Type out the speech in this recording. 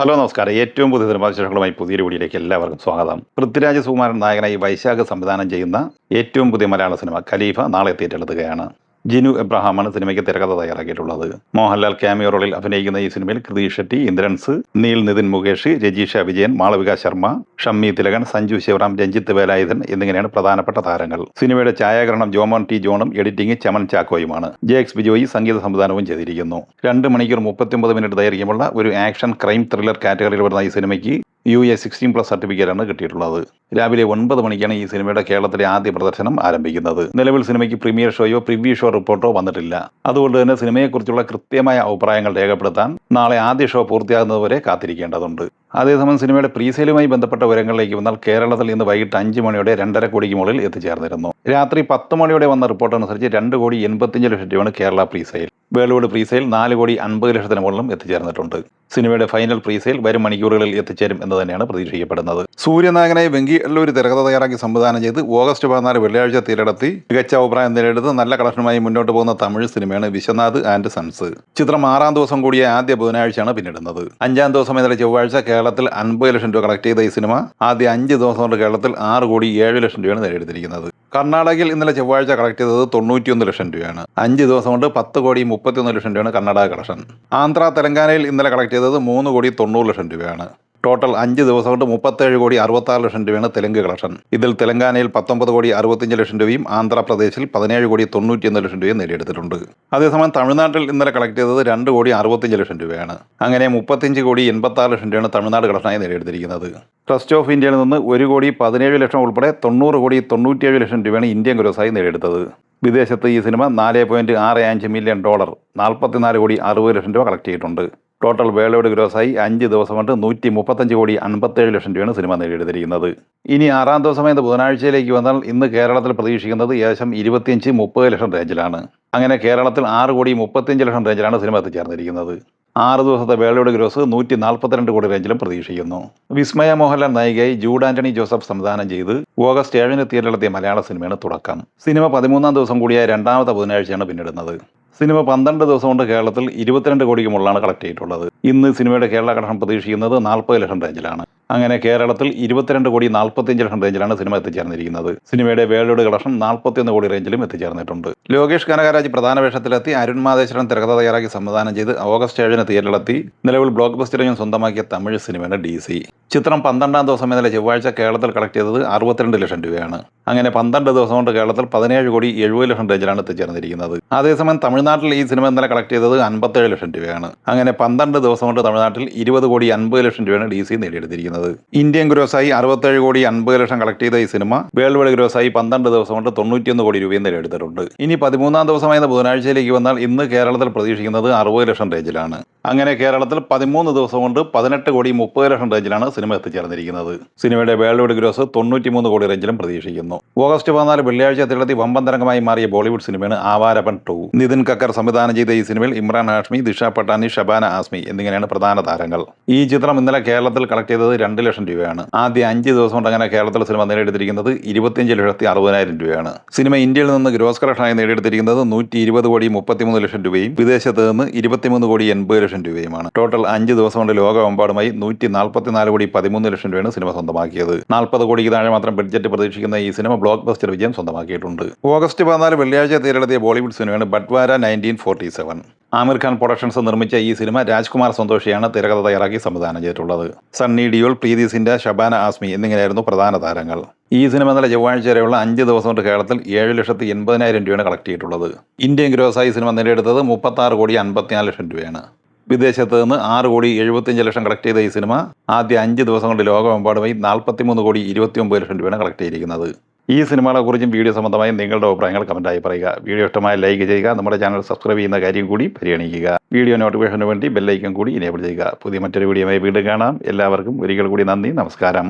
Hello നമസ്കാരം. ഏറ്റവും പുതിയ സിനിമാ വിശേഷങ്ങളുമായി പുതിയൊരു വീഡിയോയിലേക്ക് എല്ലാവർക്കും സ്വാഗതം. പൃഥ്വിരാജ് സുകുമാരൻ നായകനായി വൈശാഖ് സംവിധാനം ചെയ്യുന്ന ഏറ്റവും പുതിയ മലയാള സിനിമ ഖലീഫ നാളെ തിയേറ്ററിലെത്തുകയാണ്. ജിനു എബ്രഹാമാണ് സിനിമയ്ക്ക് തിരക്കഥ തയ്യാറാക്കിയിട്ടുള്ളത്. മോഹൻലാൽ ക്യാമിയോ റോളിൽ അഭിനയിക്കുന്ന ഈ സിനിമയിൽ കൃതീഷ് ഷെട്ടി, ഇന്ദ്രൻസ്, നീൽ നിതിൻ മുകേഷ്, രജീഷ വിജയൻ, മാളവിക ശർമ്മ, ഷമ്മി തിലകൻ, സഞ്ജു ശിവറാം, രഞ്ജിത്ത് വേലായുധൻ എന്നിങ്ങനെയാണ് പ്രധാനപ്പെട്ട താരങ്ങൾ. സിനിമയുടെ ഛായാഗ്രഹണം ജോമോൻ ടി ജോണും എഡിറ്റിംഗ് ചമൻ ചാക്കോയുമാണ്. ജെക്സ് ബിജോയി സംഗീത സംവിധാനവും ചെയ്തിരിക്കുന്നു. 2 മണിക്കൂർ 39 മിനിറ്റ് ദൈർഘ്യമുള്ള ഒരു ആക്ഷൻ ക്രൈം ത്രില്ലർ കാറ്റഗറിയിൽ വരുന്ന ഈ സിനിമയ്ക്ക് UA 16+ സർട്ടിഫിക്കറ്റാണ് കിട്ടിയിട്ടുള്ളത്. രാവിലെ 9 മണിക്കാണ് ഈ സിനിമയുടെ കേരളത്തിലെ ആദ്യ പ്രദർശനം ആരംഭിക്കുന്നത്. നിലവിൽ സിനിമയ്ക്ക് പ്രീമിയർ ഷോയോ പ്രിവ്യൂ ഷോ റിപ്പോർട്ടോ വന്നിട്ടില്ല. അതുകൊണ്ട് തന്നെ സിനിമയെക്കുറിച്ചുള്ള കൃത്യമായ അഭിപ്രായങ്ങൾ രേഖപ്പെടുത്താൻ നാളെ ആദ്യ ഷോ പൂർത്തിയാകുന്നതുവരെ കാത്തിരിക്കേണ്ടതുണ്ട്. അതേസമയം സിനിമയുടെ പ്രീസെയിലുമായി ബന്ധപ്പെട്ട വിവരങ്ങളിലേക്ക് വന്നാൽ കേരളത്തിൽ ഇന്ന് വൈകിട്ട് 5 മണിയോടെ 2.5 കോടിക്ക് മുകളിൽ എത്തിച്ചേർന്നിരുന്നു. രാത്രി 10 മണിയോടെ വന്ന റിപ്പോർട്ട് അനുസരിച്ച് 2,85,00,000 രൂപയാണ് കേരള പ്രീസെയിൽ. വേൾഡ് പ്രീസെയിൽ 4,50,00,000 മുകളിലും എത്തിച്ചേർന്നിട്ടുണ്ട്. സിനിമയുടെ ഫൈനൽ പ്രീസെയിൽ വരും മണിക്കൂറുകളിൽ എത്തിച്ചേരും എന്ന് തന്നെയാണ് പ്രതീക്ഷിക്കപ്പെടുന്നത്. സൂര്യനായകനായി വെങ്കി എല്ലൂരി തിരക്കഥ തയ്യാറാക്കി സംവിധാനം ചെയ്ത് ഓഗസ്റ്റ് 14 വെള്ളിയാഴ്ച തിരഞ്ഞെടുത്തി മികച്ച അഭിപ്രായം നേടിയെടുത്ത് നല്ല കളക്ഷനുമായി മുന്നോട്ട് പോകുന്ന തമിഴ് സിനിമയാണ് വിശ്വനാഥ് ആൻഡ് സൺസ്. ചിത്രം 6ാം ദിവസം കൂടിയ ആദ്യ ബുധനാഴ്ചയാണ് പിന്നിടുന്നത്. 5ാം ദിവസം ഇന്നലെ ചൊവ്വാഴ്ച കേരളത്തിൽ 50 ലക്ഷം രൂപ കളക്ട് ചെയ്ത ഈ സിനിമ ആദ്യ 5 ദിവസം കൊണ്ട് കേരളത്തിൽ 6,07,00,000 രൂപയാണ് നേടിയെടുത്തിരിക്കുന്നത്. കർണാടകയിൽ ഇന്നലെ ചൊവ്വാഴ്ച കളക്ട് ചെയ്തത് 91 ലക്ഷം രൂപയാണ്. 5 ദിവസം കൊണ്ട് 10,31,00,000 രൂപയാണ് കർണാടക കളക്ഷൻ. ആന്ധ്ര തെലങ്കാനയിൽ ഇന്നലെ കളക്ട് ചെയ്തത് 3,90,00,000 രൂപയാണ്. ടോട്ടൽ 5 ദിവസം കൊണ്ട് 37,66,00,000 രൂപയാണ് തെലുങ്ക് കളക്ഷൻ. ഇതിൽ തെലങ്കാനയിൽ 19,65,00,000 രൂപയും ആന്ധ്രാപ്രദേശിൽ 17,91,00,000 രൂപയും നേടിയെടുത്തിട്ടുണ്ട്. അതേസമയം തമിഴ്നാട്ടിൽ ഇന്നലെ കളക്ട് ചെയ്തത് 2,65,00,000 രൂപയാണ്. അങ്ങനെ 35,86,00,000 രൂപയാണ് തമിഴ്നാട് കളക്ഷനായി നേടിയെടുത്തിരിക്കുന്നത്. ട്രസ്റ്റ് ഓഫ് ഇന്ത്യയിൽ നിന്ന് 1,17,00,000 ഉൾപ്പെടെ 90,97,00,000 രൂപയാണ് ഇന്ത്യൻ ഗ്രോസായി നേടിയെടുത്തത്. വിദേശത്ത് ഈ സിനിമ $4.65 മില്യൺ, 44,60,00,000 രൂപ കളക്ട് ചെയ്തിട്ടുണ്ട്. ടോട്ടൽ വേൾഡ് ഗ്രോസായി 5 ദിവസം കൊണ്ട് 135,57,00,000 രൂപയാണ് സിനിമ നേടിയെടുത്തിരിക്കുന്നത്. ഇനി 6ാം ദിവസമായത് ബുധനാഴ്ചയിലേക്ക് വന്നാൽ ഇന്ന് കേരളത്തിൽ പ്രതീക്ഷിക്കുന്നത് ഏകദേശം 25-30 ലക്ഷം റേഞ്ചിലാണ്. അങ്ങനെ കേരളത്തിൽ 6,35,00,000 റേഞ്ചിലാണ് സിനിമ എത്തിച്ചേർന്നിരിക്കുന്നത്. 6 ദിവസത്തെ വേൾഡ് ഗ്രോസ് 142 കോടി റേഞ്ചിലും പ്രതീക്ഷിക്കുന്നു. വിസ്മയ മോഹൻലാൽ നായികയായി ജൂഡ് ആന്റണി ജോസഫ് സംവിധാനം ചെയ്ത് ഓഗസ്റ്റ് 7 തിയേറ്ററിലെത്തിയ മലയാള സിനിമയാണ് തുടക്കം. സിനിമ 13ാം ദിവസം കൂടിയ 2ാമത്തെ ബുധനാഴ്ചയാണ് പിന്നിടുന്നത്. സിനിമ 12 ദിവസം കൊണ്ട് കേരളത്തിൽ 22 കോടിക്ക് മുകളിലാണ് കളക്ട് ചെയ്തിട്ടുള്ളത്. ഇന്ന് സിനിമയുടെ കേരള കളക്ഷൻ പ്രതീക്ഷിക്കുന്നത് 40 ലക്ഷം റേഞ്ചിലാണ്. അങ്ങനെ കേരളത്തിൽ 22,45,00,000 റേഞ്ചിലാണ് സിനിമ എത്തിച്ചേർന്നിരിക്കുന്നത്. സിനിമയുടെ വേൾഡ് കളക്ഷൻ 41 കോടി റേഞ്ചിലും എത്തിച്ചേർന്നിട്ടുണ്ട്. ലോകേഷ് കനകരാജ് പ്രധാന വേഷത്തിലെത്തി അരുൺ മാതേശ്വരൻ തിരക്കഥ തയ്യാറാക്കി സംവിധാനം ചെയ്ത് ഓഗസ്റ്റ് 7 തിയേറ്ററിലെത്തി നിലവിൽ ബ്ലോക്ക് ബസ്റ്ററിനും സ്വന്തമാക്കിയ തമിഴ് സിനിമയാണ് DC. ചിത്രം 12ാം ദിവസം ഇന്നലെ ചൊവ്വാഴ്ച കേരളത്തിൽ കളക്ട് ചെയ്തത് 62 ലക്ഷം രൂപയാണ്. അങ്ങനെ 12 ദിവസം കൊണ്ട് കേരളത്തിൽ 17,70,00,000 റേഞ്ചിലാണ് എത്തിച്ചേർന്നിരിക്കുന്നത്. അതേസമയം തമിഴ്നാട്ടിൽ ഈ സിനിമ ഇന്നലെ കളക്ട് ചെയ്തത് 57 ലക്ഷം രൂപയാണ്. അങ്ങനെ 12 ദിവസം കൊണ്ട് തമിഴ്നാട്ടിൽ 20,50,00,000 രൂപയാണ് DC നേടിയെടുത്തിരിക്കുന്നത്. ഇന്ത്യൻ ഗ്രോസായി 67,50,00,000 കളക്ട് ചെയ്ത ഈ സിനിമ വേൾഡ് ഗ്രോസായി 12 ദിവസം കൊണ്ട് 91 കോടി രൂപയും നേടിയെടുത്തിട്ടുണ്ട്. ഇനി 13ാം ദിവസമായ ബുധനാഴ്ചയിലേക്ക് വന്നാൽ ഇന്ന് കേരളത്തിൽ പ്രതീക്ഷിക്കുന്നത് 60 ലക്ഷം റേഞ്ചിലാണ്. അങ്ങനെ കേരളത്തിൽ 13 ദിവസം കൊണ്ട് 18,30,00,000 റേഞ്ചിലാണ് സിനിമ എത്തിച്ചേർന്നിരിക്കുന്നത്. സിനിമയുടെ വേൾഡ് ഗ്രോസ് 93 കോടി റേഞ്ചിലും പ്രതീക്ഷിക്കുന്നു. ഓഗസ്റ്റ് 14 വെള്ളിയാഴ്ച തിരഞ്ഞെടുത്തി വമ്പൻ തരംഗമായി മാറിയ ബോളിവുഡ് സിനിമയാണ് ആവാരപ്പൻ 2. നിതിൻ കക്കർ സംവിധാനം ചെയ്ത ഈ സിനിമയിൽ ഇമ്രാൻ ഹാഷ്മി, ദിഷ പട്ടാനി, ഷബാന ആസ്മി എന്നിങ്ങനെയാണ് പ്രധാന താരങ്ങൾ. ഈ ചിത്രം ഇന്നലെ കേരളത്തിൽ കളക്ട് ചെയ്തത് 2 ലക്ഷം രൂപയാണ്. ആദ്യ 5 ദിവസം കൊണ്ട് അങ്ങനെ കേരളത്തിൽ സിനിമ നേടിയെടുത്തിരിക്കുന്നത് 25,60,000 രൂപയാണ്. സിനിമ ഇന്ത്യയിൽ നിന്ന് ഗ്രോസ് കളക്ഷനായി നേടിയെടുത്തിരിക്കുന്നത് 120,33,00,000 രൂപയും വിദേശത്ത് നിന്ന് 23,80,00,000 രൂപയുമാണ്. ടോട്ടൽ 5 ദിവസം കൊണ്ട് ലോകമെമ്പാടുമായി 144,13,00,000 രൂപയാണ് സിനിമ സ്വന്തമാക്കിയത്. 40 കോടിക്ക് താഴെ മാത്രം ബഡ്ജറ്റ് പ്രതീക്ഷിക്കുന്ന ഈ സിനിമ ബ്ലോക്ക് ബസ്റ്റർ വിജയം സ്വന്തമാക്കിയിട്ടുണ്ട്. ഓഗസ്റ്റ് 14 വെള്ളിയാഴ്ച തിയേറ്ററിലെത്തിയ ബോളിവുഡ് സിനിമയാണ് ബട്ട്വാര 1947. ആമിർ ഖാൻ പ്രൊഡക്ഷൻസ് നിർമ്മിച്ച ഈ സിനിമ രാജ്കുമാർ സന്തോഷിയാണ് തിരക്കഥ തയ്യാറാക്കി സംവിധാനം ചെയ്തിട്ടുള്ളത്. സണ്ണി ഡിയോൾ, പ്രീതി സിൻഡ, ഷബാന ആസ്മി എന്നിങ്ങനെയായിരുന്നു പ്രധാന താരങ്ങൾ. ഈ സിനിമ ഇന്നലെ ചൊവ്വാഴ്ച വരെയുള്ള 5 ദിവസം കൊണ്ട് കേരളത്തിൽ 7,80,000 രൂപയാണ് കളക്ട് ചെയ്തിട്ടുള്ളത്. ഇന്ത്യൻ ഗ്രോസായി സിനിമ നേടിയെടുത്തത് 36,54,00,000 രൂപയാണ്. വിദേശത്ത് നിന്ന് 6,75,00,000 കളക്ട് ചെയ്ത ഈ സിനിമ ആദ്യ 5 ദിവസം കൊണ്ട് ലോകമെമ്പാടുമായി 43,29,00,000 രൂപയാണ് കളക്ട് ചെയ്തിരിക്കുന്നത്. ഈ സിനിമകളെക്കുറിച്ചും വീഡിയോ സംബന്ധമായി നിങ്ങളുടെ അഭിപ്രായങ്ങൾ കമൻറ്റായി പറയുക. വീഡിയോ ഇഷ്ടമായി ലൈക്ക് ചെയ്യുക. നമ്മുടെ ചാനൽ സബ്സ്ക്രൈബ് ചെയ്യുന്ന കാര്യം കൂടി പരിഗണിക്കുക. വീഡിയോ നോട്ടിഫിക്കേഷന് വേണ്ടി ബെല്ലൈക്കൺ കൂടി എനേബിൾ ചെയ്യുക. പുതിയ മറ്റൊരു വീഡിയോയുമായി വീണ്ടും കാണാം. എല്ലാവർക്കും ഒരിക്കൽ കൂടി നന്ദി, നമസ്കാരം.